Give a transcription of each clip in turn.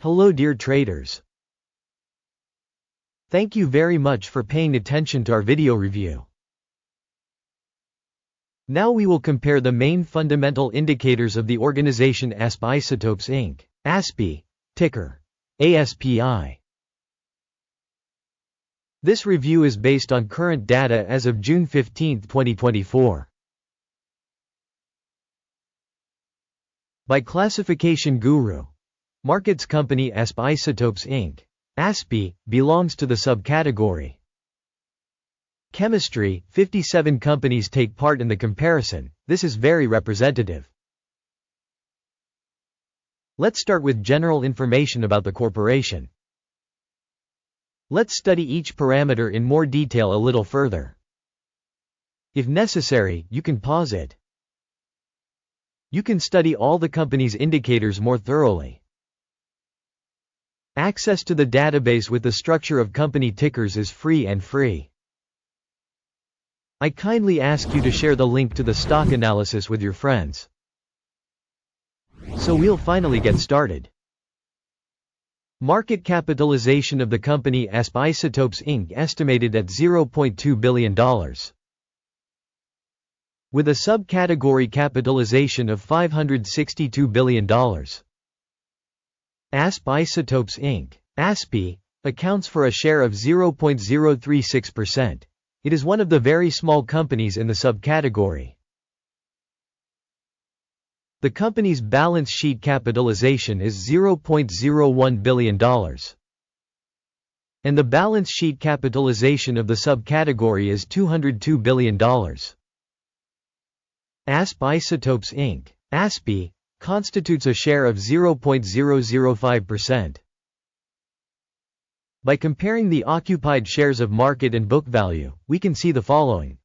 Hello dear traders. Thank you very much for paying attention to our video review. Now we will compare the main fundamental indicators of the organization ASP Isotopes Inc. ASPI, ticker ASPI. This review is based on current data as of June 15, 2024. By classification Guru.Markets company ASP Isotopes Inc. ASPI belongs to the subcategory Chemistry. 57 companies take part in the comparison. This is very representative. Let's start with general information about the corporation. Let's study each parameter in more detail a little further. If necessary, you can pause it. You can study all the company's indicators more thoroughly. Access to the database with the structure of company tickers is free. I kindly ask you to share the link to the stock analysis with your friends. So we'll finally get started. Market capitalization of the company ASP Isotopes Inc. estimated at $0.2 billion. With a subcategory capitalization of $562 billion. ASP Isotopes Inc. ASPI accounts for a share of 0.036%. It is one of the very small companies in the subcategory. The company's balance sheet capitalization is $0.01 billion. And the balance sheet capitalization of the subcategory is $202 billion. ASP Isotopes Inc. ASPI constitutes a share of 0.005%. By comparing the occupied shares of market and book value, we can see the following.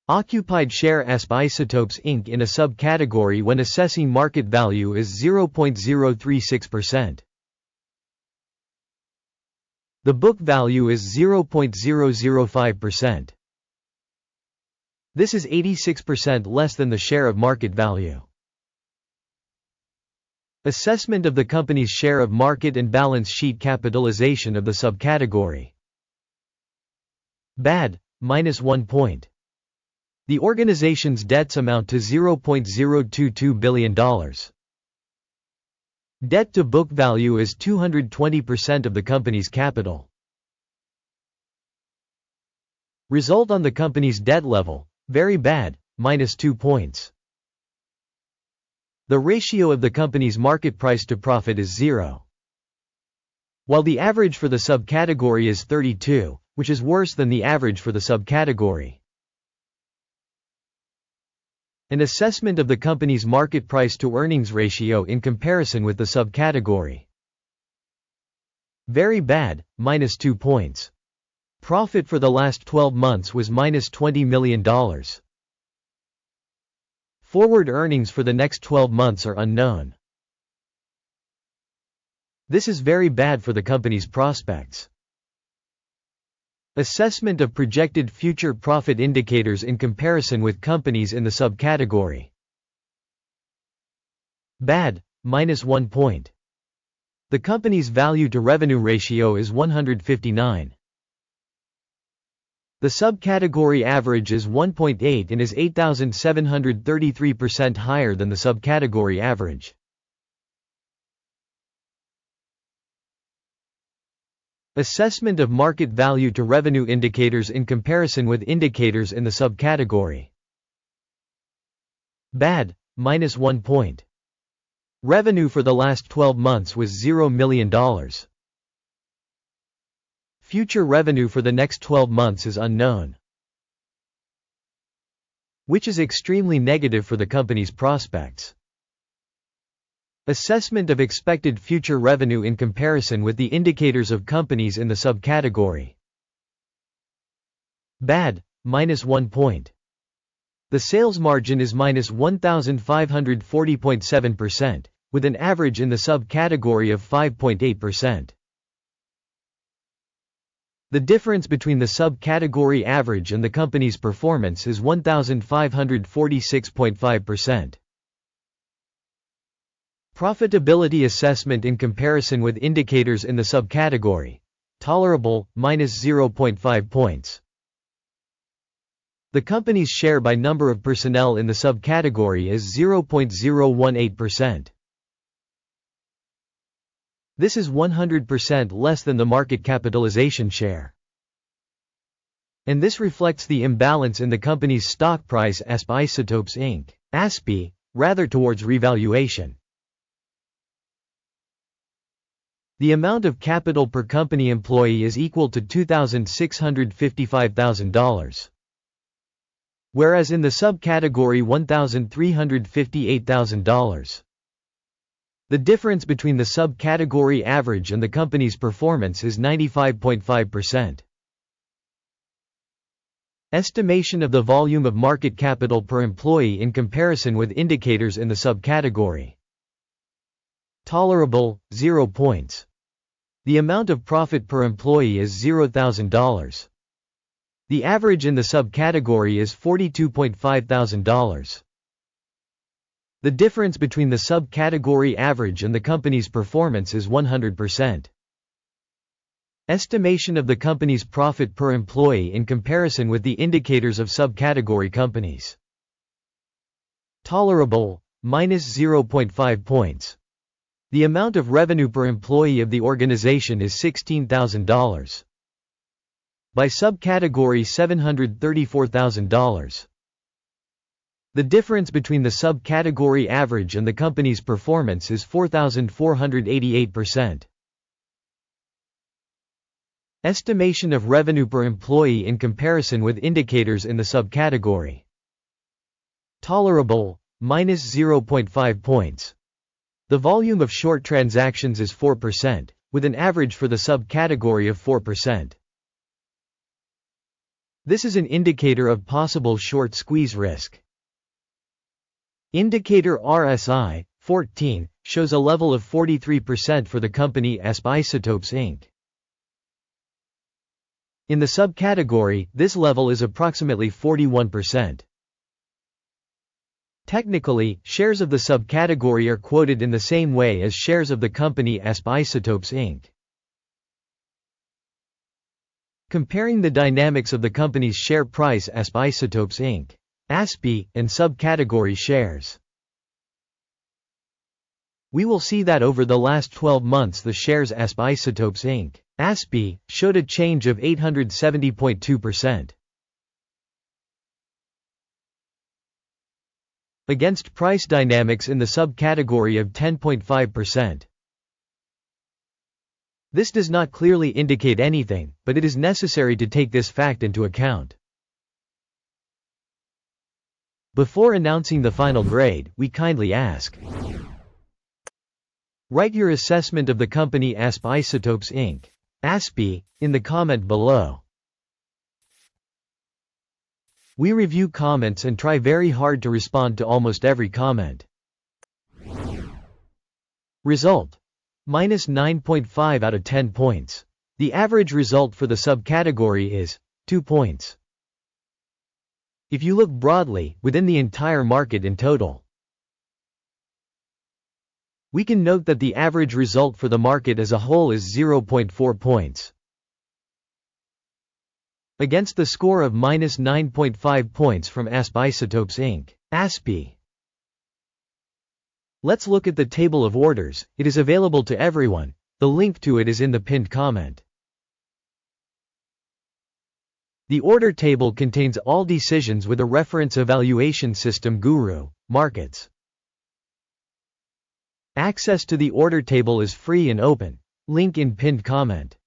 Occupied share ASP Isotopes Inc. in a subcategory when assessing market value is 0.036%. The book value is 0.005%. This is 86% less than the share of market value. Assessment of the company's share of market and balance sheet capitalization of the subcategory. Bad, -1 point. The organization's debts amount to $0.022 billion. Debt to book value is 220% of the company's capital. Result on the company's debt level, very bad, -2 points. The ratio of the company's market price to profit is 0. While the average for the subcategory is 32, which is worse than the average for the subcategory. An assessment of the company's market price to earnings ratio in comparison with the subcategory. Very bad, -2 points. Profit for the last 12 months was -$20 million. Forward earnings for the next 12 months are unknown. This is very bad for the company's prospects. Assessment of projected future profit indicators in comparison with companies in the subcategory. Bad, -1 point. The company's value to revenue ratio is 159. The subcategory average is 1.8 and is 8,733% higher than the subcategory average. Assessment of market value to revenue indicators in comparison with indicators in the subcategory. Bad, -1 point. Revenue for the last 12 months was $0 million. Future revenue for the next 12 months is unknown, which is extremely negative for the company's prospects. Assessment of expected future revenue in comparison with the indicators of companies in the subcategory. Bad, -1 point. The sales margin is -1,540.7%, with an average in the subcategory of 5.8%. The difference between the subcategory average and the company's performance is 1,546.5%. Profitability assessment in comparison with indicators in the subcategory. Tolerable, minus 0.5 points. The company's share by number of personnel in the subcategory is 0.018%. This is 100% less than the market capitalization share. And this reflects the imbalance in the company's stock price ASP Isotopes Inc. ASPI, rather towards revaluation. The amount of capital per company employee is equal to $2,655,000. Whereas in the subcategory $1,358,000. The difference between the subcategory average and the company's performance is 95.5%. Estimation of the volume of market capital per employee in comparison with indicators in the subcategory. Tolerable, 0 points. The amount of profit per employee is $0,000. The average in the subcategory is $42,500. The difference between the subcategory average and the company's performance is 100%. Estimation of the company's profit per employee in comparison with the indicators of subcategory companies. Tolerable, minus 0.5 points. The amount of revenue per employee of the organization is $16,000. By subcategory $734,000. The difference between the subcategory average and the company's performance is 4,488%. Estimation of revenue per employee in comparison with indicators in the subcategory. Tolerable, minus 0.5 points. The volume of short transactions is 4%, with an average for the subcategory of 4%. This is an indicator of possible short squeeze risk. Indicator RSI, 14, shows a level of 43% for the company ASP Isotopes Inc. In the subcategory, this level is approximately 41%. Technically, shares of the subcategory are quoted in the same way as shares of the company ASP Isotopes Inc. Comparing the dynamics of the company's share price ASP Isotopes Inc. ASPI, and subcategory shares. We will see that over the last 12 months the shares ASP Isotopes Inc. ASPI showed a change of 870.2%. Against price dynamics in the subcategory of 10.5%. This does not clearly indicate anything, but it is necessary to take this fact into account. Before announcing the final grade, we kindly ask. Write your assessment of the company ASP Isotopes Inc. ASPI in the comment below. We review comments and try very hard to respond to almost every comment. Result: minus 9.5 out of 10 points. The average result for the subcategory is 2 points. If you look broadly, within the entire market in total, we can note that the average result for the market as a whole is 0.4 points. Against the score of minus 9.5 points from ASP Isotopes Inc. ASPI. Let's look at the table of orders. It is available to everyone. The link to it is in the pinned comment. The order table contains all decisions with a reference evaluation system Guru.Markets. Access to the order table is free and open. Link in pinned comment.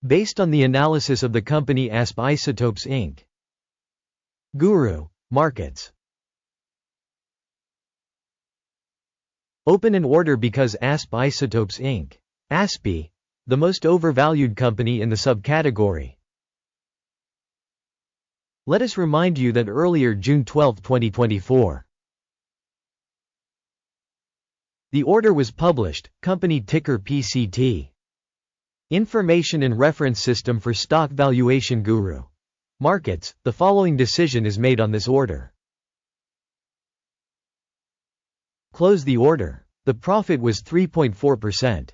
Based on the analysis of the company ASP Isotopes Inc. Guru.Markets. Open an order because ASP Isotopes Inc. ASPI, the most overvalued company in the subcategory. Let us remind you that earlier June 12, 2024. The order was published, company ticker PCT. Information and reference system for stock valuation Guru.Markets. The following decision is made on this order. closed the order. The profit was 3.4%.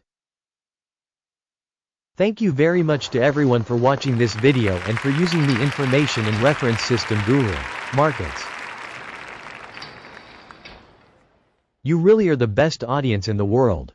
Thank you very much to everyone for watching this video and for using the information and reference System.GURU.Markets. You really are the best audience in the world.